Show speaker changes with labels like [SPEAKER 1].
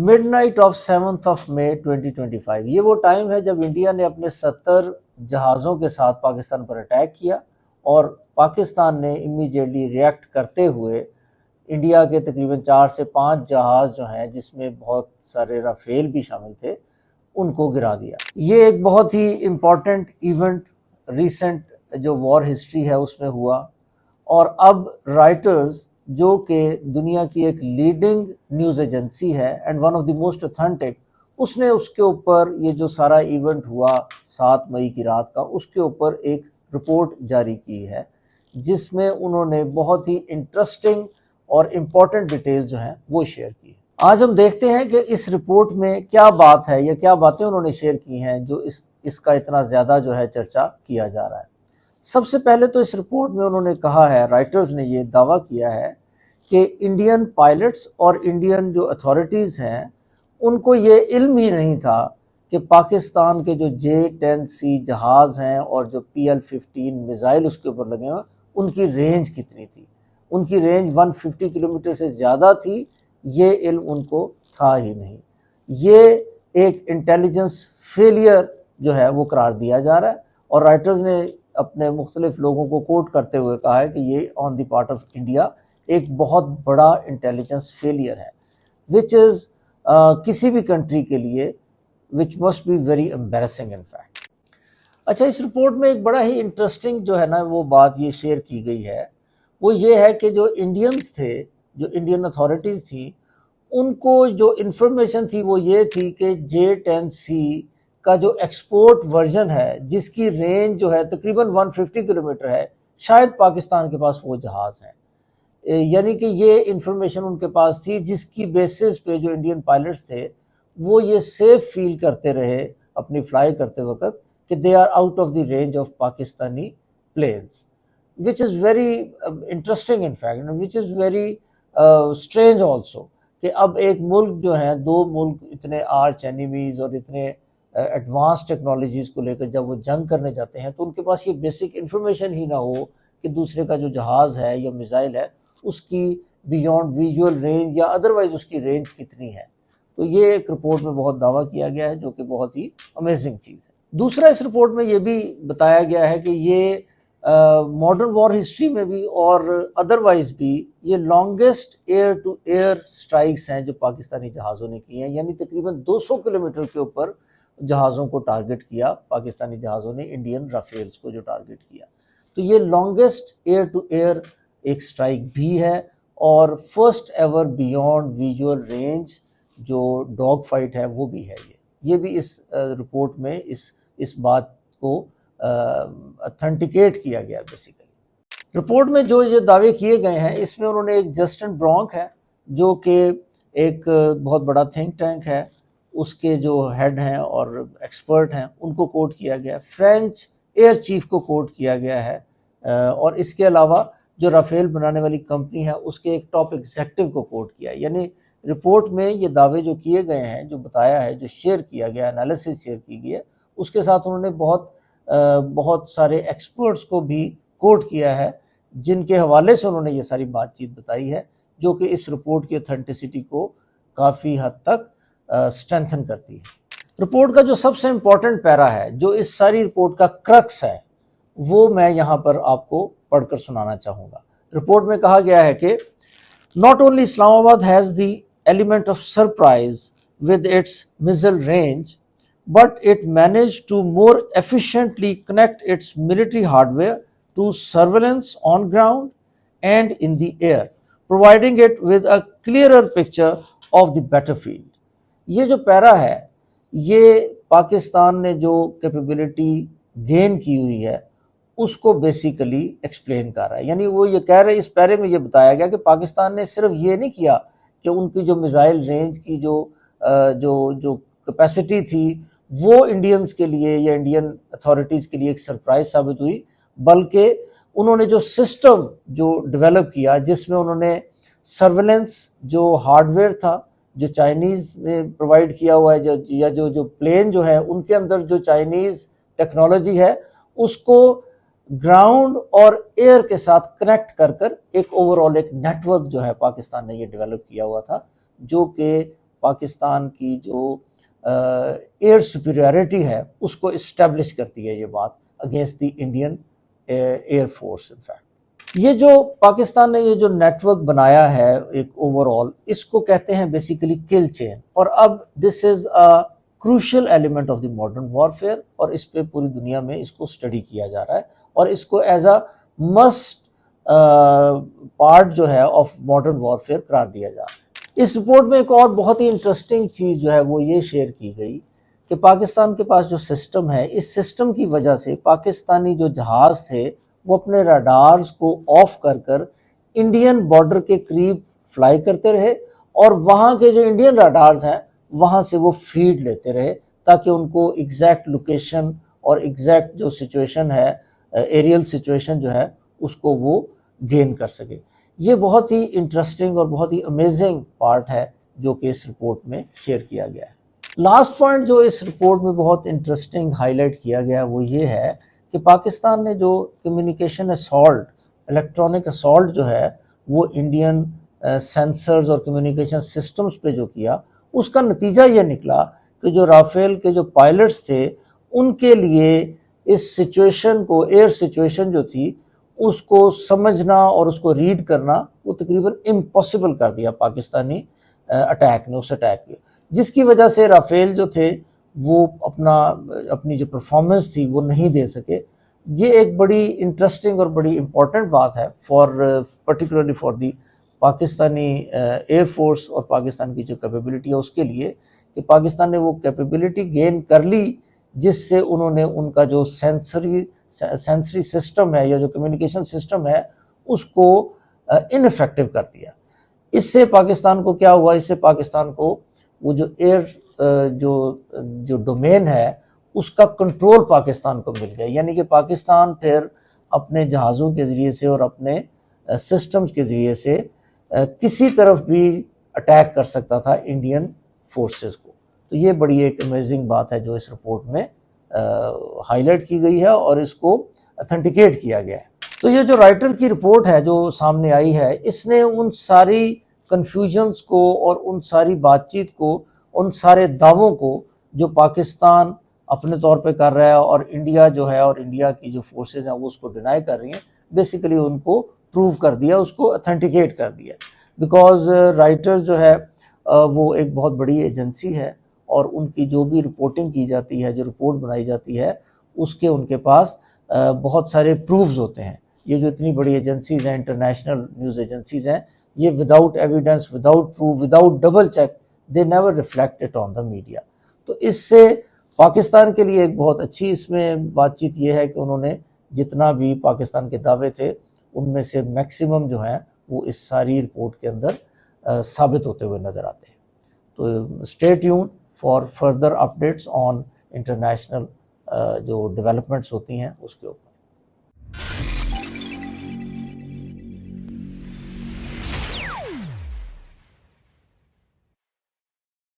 [SPEAKER 1] Mid night of 7 मई 2025 ये वो time है जब इंडिया ने अपने 70 जहाज़ों के साथ पाकिस्तान पर अटैक किया और पाकिस्तान ने इमीडिएटली रिएक्ट करते हुए इंडिया के तकरीबन 4 से 5 जहाज़ जो हैं जिसमें बहुत सारे राफेल भी शामिल थे उनको गिरा दिया। ये एक बहुत ही इम्पॉर्टेंट इवेंट रीसेंट जो वॉर हिस्ट्री है उसमें हुआ और अब रॉयटर्स जो कि दुनिया की एक लीडिंग न्यूज़ एजेंसी है and one of the most authentic, उसने उसके ऊपर ये जो सारा इवेंट हुआ 7 मई की रात का उसके ऊपर एक रिपोर्ट जारी की है जिसमें उन्होंने बहुत ही इंटरेस्टिंग और इम्पॉर्टेंट डिटेल्स जो हैं वो शेयर की है। आज हम देखते हैं कि इस रिपोर्ट में क्या बात है या क्या बातें उन्होंने शेयर की हैं जो इसका इतना ज़्यादा जो है चर्चा किया जा रहा है। सबसे पहले तो इस रिपोर्ट में उन्होंने कहा है, राइटर्स ने ये दावा किया है कि इंडियन पायलट्स और इंडियन जो अथॉरिटीज़ हैं उनको ये इल्म ही नहीं था कि पाकिस्तान के जो J-10C जहाज़ हैं और जो PL-15 मिज़ाइल उसके ऊपर लगे हुए उनकी रेंज कितनी थी। उनकी रेंज 150 किलोमीटर से ज़्यादा थी, ये इल्म उनको था ही नहीं। ये एक इंटेलिजेंस फेलियर जो है वो करार दिया जा रहा है और राइटर्स ने अपने मुख्तलिफ लोगों को कोट करते हुए कहा है कि ये on the part of India एक बहुत बड़ा इंटेलिजेंस फेलियर है विच इज़ किसी भी कंट्री के लिए which must be very embarrassing in fact. अच्छा, इस रिपोर्ट में एक बड़ा ही इंटरेस्टिंग जो है ना वो बात ये शेयर की गई है वो ये है कि जो इंडियंस थे, जो इंडियन अथॉरिटीज़ थी, उनको जो इन्फॉर्मेशन थी वो ये थी कि J-10C का जो एक्सपोर्ट वर्जन है जिसकी रेंज जो है तकरीबन 150 किलोमीटर है, शायद पाकिस्तान के पास वो जहाज़ हैं। यानी कि ये इन्फॉर्मेशन उनके पास थी जिसकी बेसिस पे जो इंडियन पायलट्स थे वो ये सेफ फील करते रहे अपनी फ्लाई करते वक्त कि they are out of the range of Pakistani planes, which is very interesting in fact, which is very strange also कि अब एक मुल्क जो है, दो मुल्क इतने आर्च एनिमीज़ और इतने एडवांस टेक्नोलॉजीज़ को लेकर जब वो जंग करने जाते हैं तो उनके पास ये बेसिक इन्फॉर्मेशन ही ना हो कि दूसरे का जो जहाज़ है या मिसाइल है उसकी बियॉन्ड विजुअल रेंज या अदरवाइज उसकी रेंज कितनी है। तो ये एक रिपोर्ट में बहुत दावा किया गया है जो कि बहुत ही अमेजिंग चीज़ है। दूसरा, इस रिपोर्ट में ये भी बताया गया है कि ये मॉडर्न वॉर हिस्ट्री में भी और अदरवाइज भी ये longest air to air strikes हैं जो पाकिस्तानी जहाज़ों ने की हैं, यानी तकरीबन 200 किलोमीटर के ऊपर जहाज़ों को टारगेट किया पाकिस्तानी जहाज़ों ने, इंडियन राफेल्स को जो टारगेट किया। तो ये लॉन्गेस्ट एयर टू एयर एक स्ट्राइक भी है और first ever beyond visual range जो डॉग फाइट है वो भी है। ये भी इस रिपोर्ट में इस बात को ऑथेंटिकेट किया गया। बेसिकली रिपोर्ट में जो ये दावे किए गए हैं इसमें उन्होंने एक जस्टिन ब्रॉन्क है जो कि एक बहुत बड़ा थिंक टैंक है, उसके जो हेड हैं और एक्सपर्ट हैं उनको कोट किया गया, फ्रेंच एयर चीफ को कोट किया गया है और इसके अलावा जो राफेल बनाने वाली कंपनी है उसके एक टॉप एग्जेक्टिव को कोट किया। यानी रिपोर्ट में ये दावे जो किए गए हैं, जो बताया है, जो शेयर किया गया, एनालिसिस शेयर की गई है, उसके साथ उन्होंने बहुत सारे एक्सपर्ट्स को भी कोट किया है जिनके हवाले से उन्होंने ये सारी बातचीत बताई है जो कि इस रिपोर्ट की ऑथेंटिसिटी को काफ़ी हद तक स्ट्रेंथन करती है। रिपोर्ट का जो सबसे इम्पोर्टेंट पैरा है, जो इस सारी रिपोर्ट का क्रक्स है, वो मैं यहाँ पर आपको पढ़कर सुनाना चाहूँगा। रिपोर्ट में कहा गया है कि not only Islamabad has the element of surprise with its missile range but it managed to more efficiently connect its military hardware to surveillance on ground and in the air, providing it with a clearer picture of the battlefield. ये जो para है ये पाकिस्तान ने जो capability gain की हुई है उसको बेसिकली एक्सप्लेन कर रहा है। यानी वो ये कह रहे, इस पैरे में ये बताया गया कि पाकिस्तान ने सिर्फ ये नहीं किया कि उनकी जो मिसाइल रेंज की जो कैपेसिटी थी वो इंडियंस के लिए या इंडियन अथॉरिटीज़ के लिए एक सरप्राइज साबित हुई, बल्कि उन्होंने जो सिस्टम जो डेवलप किया जिसमें उन्होंने सर्वेलेंस जो हार्डवेयर था जो चाइनीज़ ने प्रोवाइड किया हुआ है, जो प्लेन जो है उनके अंदर जो चाइनीज़ टेक्नोलॉजी है उसको ग्राउंड और एयर के साथ कनेक्ट कर एक ओवरऑल एक नेटवर्क जो है पाकिस्तान ने ये डेवलप किया हुआ था जो कि پاکستان کی جو ایئر سپیریورٹی ہے اس کو اسٹیبلش کرتی ہے یہ بات against the Indian air force. In fact یہ جو پاکستان نے یہ جو نیٹ ورک بنایا ہے ایک اوور آل، اس کو کہتے ہیں بیسیکلی کل چین. اور اب this is a crucial element of the modern warfare, اور اس پہ پوری دنیا میں اس کو اسٹڈی کیا جا رہا ہے اور اس کو ایز اے مسٹ پارٹ جو ہے آف ماڈرن وارفیئر قرار دیا جا رہا ہے. اس رپورٹ میں ایک اور بہت ہی انٹرسٹنگ چیز جو ہے وہ یہ شیئر کی گئی کہ پاکستان کے پاس جو سسٹم ہے، اس سسٹم کی وجہ سے پاکستانی جو جہاز تھے وہ اپنے راڈارز کو آف کر کر انڈین بارڈر کے قریب فلائی کرتے رہے، اور وہاں کے جو انڈین راڈارز ہیں وہاں سے وہ فیڈ لیتے رہے تاکہ ان کو ایگزیکٹ لوکیشن اور ایگزیکٹ جو سچویشن ہے، ایریل سچویشن جو ہے، اس کو وہ گین کر سکے. یہ بہت ہی انٹرسٹنگ اور بہت ہی امیزنگ پارٹ ہے جو کہ اس رپورٹ میں شیئر کیا گیا ہے. لاسٹ پوائنٹ جو اس رپورٹ میں بہت انٹرسٹنگ ہائی لائٹ کیا گیا وہ یہ ہے کہ پاکستان نے جو کمیونیکیشن اسالٹ، الیکٹرانک اسالٹ جو ہے وہ انڈین سینسرز اور کمیونیکیشن سسٹمز پہ جو کیا، اس کا نتیجہ یہ نکلا کہ جو رافیل کے جو پائلٹس تھے ان کے لیے اس سچویشن کو، ایئر سچویشن جو تھی اس کو سمجھنا اور اس کو ریڈ کرنا وہ تقریباً امپاسبل کر دیا پاکستانی اٹیک نے، اس اٹیک کے، جس کی وجہ سے رافیل جو تھے وہ اپنی جو پرفارمنس تھی وہ نہیں دے سکے. یہ ایک بڑی انٹرسٹنگ اور بڑی امپورٹنٹ بات ہے particularly for the Pakistani air force اور پاکستان کی جو کیپیبلٹی ہے اس کے لیے، کہ پاکستان نے وہ کیپیبلٹی گین کر لی جس سے انہوں نے ان کا جو سینسری سسٹم ہے یا جو کمیونیکیشن سسٹم ہے اس کو انفیکٹو کر دیا. اس سے پاکستان کو کیا ہوا؟ اس سے پاکستان کو وہ جو ایئر جو ڈومین ہے اس کا کنٹرول پاکستان کو مل گیا. یعنی کہ پاکستان پھر اپنے جہازوں کے ذریعے سے اور اپنے سسٹمز کے ذریعے سے کسی طرف بھی اٹیک کر سکتا تھا انڈین فورسز کو. تو یہ بڑی ایک امیزنگ بات ہے جو اس رپورٹ میں ہائی لائٹ کی گئی ہے اور اس کو اتھینٹیکیٹ کیا گیا ہے. تو یہ جو رائٹر کی رپورٹ ہے جو سامنے آئی ہے، اس نے ان ساری کنفیوژنز کو اور ان ساری بات چیت کو، ان سارے دعووں کو جو پاکستان اپنے طور پہ کر رہا ہے اور انڈیا جو ہے اور انڈیا کی جو فورسز ہیں وہ اس کو ڈینائی کر رہی ہیں، بیسیکلی ان کو پروو کر دیا، اس کو اتھینٹیکیٹ کر دیا. بیکاز رائٹر جو ہے وہ ایک بہت بڑی ایجنسی ہے اور ان کی جو بھی رپورٹنگ کی جاتی ہے، جو رپورٹ بنائی جاتی ہے، اس کے ان کے پاس بہت سارے پروفز ہوتے ہیں. یہ جو اتنی بڑی ایجنسیز ہیں، انٹرنیشنل نیوز ایجنسیز ہیں، یہ without evidence, without proof, without double check, they never reflect it on the media. تو اس سے پاکستان کے لیے ایک بہت اچھی اس میں بات چیت یہ ہے کہ انہوں نے جتنا بھی پاکستان کے دعوے تھے ان میں سے میکسیمم جو ہیں وہ اس ساری رپورٹ کے اندر ثابت ہوتے ہوئے نظر آتے ہیں. تو stay tune for further updates on international جو ڈیولپمنٹس ہوتی ہیں اس کے اوپر.